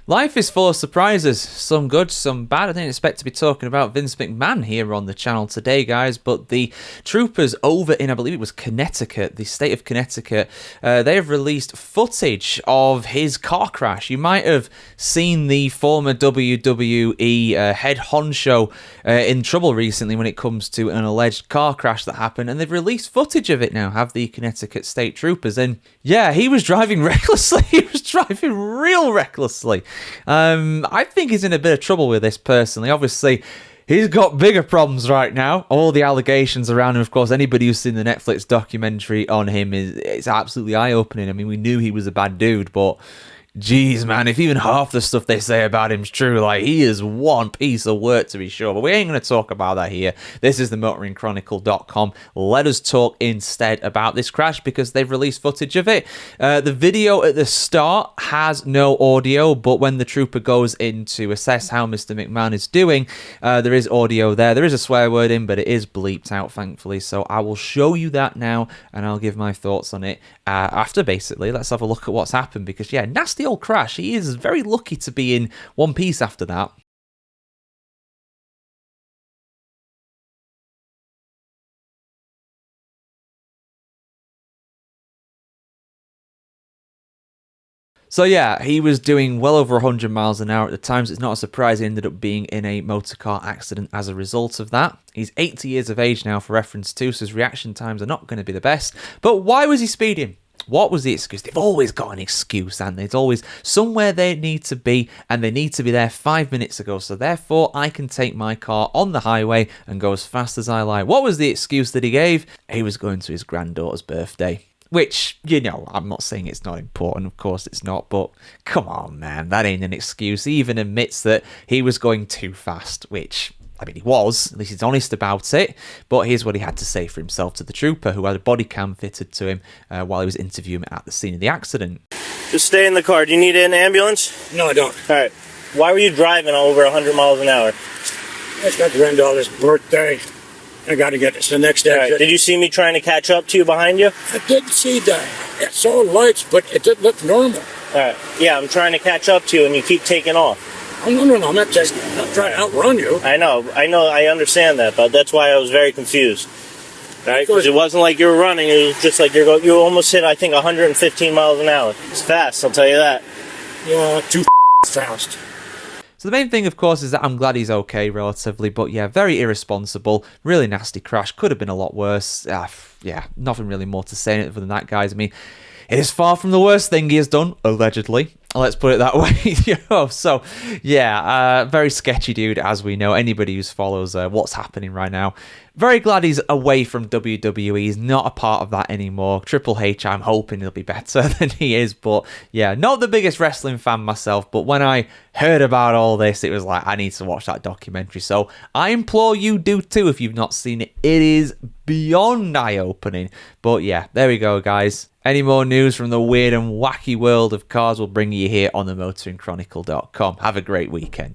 Life is full of surprises, some good, some bad. I didn't expect to be talking about Vince McMahon here on the channel today, guys, but the troopers over in, I believe it was Connecticut, the state of Connecticut, they have released footage of his car crash. You might have seen the former WWE head honcho in trouble recently when it comes to an alleged car crash that happened, and they've released footage of it now, have the Connecticut state troopers, and yeah, he was driving recklessly. He was driving real recklessly. I think he's in a bit of trouble with this personally. Obviously, he's got bigger problems right now. All the allegations around him, of course, anybody who's seen the Netflix documentary on him it's absolutely eye-opening. I mean, we knew he was a bad dude, but jeez, man, if even half the stuff they say about him's true, like, he is one piece of work to be sure. But we ain't going to talk about that here. This is the motoringchronicle.com. Let us talk instead about this crash because they've released footage of it. The video at the start has no audio, but when the trooper goes in to assess how Mr. McMahon is doing, there is audio there. There is a swear word in, but it is bleeped out, thankfully. So I will show you that now, and I'll give my thoughts on it after, basically. Let's have a look at what's happened because, yeah, nasty old crash. He is very lucky to be in one piece after that. So yeah, he was doing well over 100 miles an hour at the time, so it's not a surprise he ended up being in a motor car accident as a result of that. He's 80 years of age now for reference too, so his reaction times are not going to be the best. But why was he speeding? What was the excuse? They've always got an excuse, and there's always somewhere they need to be, and they need to be there 5 minutes ago. So therefore, I can take my car on the highway and go as fast as I like. What was the excuse that he gave? He was going to his granddaughter's birthday. Which, you know, I'm not saying it's not important, of course it's not, but come on, man, that ain't an excuse. He even admits that he was going too fast, which, I mean, he was, at least he's honest about it, but here's what he had to say for himself to the trooper, who had a body cam fitted to him while he was interviewing at the scene of the accident. Just stay in the car. Do you need an ambulance? No, I don't. All right. Why were you driving over 100 miles an hour? It's my granddaughter's birthday. I got to get this the next day. Right. Did you see me trying to catch up to you behind you? I didn't see that. I saw lights, but it didn't look normal. All right. Yeah, I'm trying to catch up to you, and you keep taking off. Oh, no. I'm not trying to outrun you. I know. I understand that, but that's why I was very confused. Right? Because it wasn't like you were running. It was just like you almost hit, I think, 115 miles an hour. It's fast, I'll tell you that. Yeah, too fast. So the main thing, of course, is that I'm glad he's okay relatively, but yeah, very irresponsible, really nasty crash, could have been a lot worse. Yeah, nothing really more to say other than that, guys. I mean, it is far from the worst thing he has done, allegedly. Let's put it that way. So, yeah, very sketchy dude, as we know. Anybody who follows what's happening right now. Very glad he's away from WWE. He's not a part of that anymore. Triple H, I'm hoping he'll be better than he is. But, yeah, not the biggest wrestling fan myself. But when I heard about all this, it was like, I need to watch that documentary. So, I implore you do too if you've not seen it. It is beyond eye-opening. But, yeah, there we go, guys. Any more news from the weird and wacky world of cars will bring you here on the motoringchronicle.com. Have a great weekend.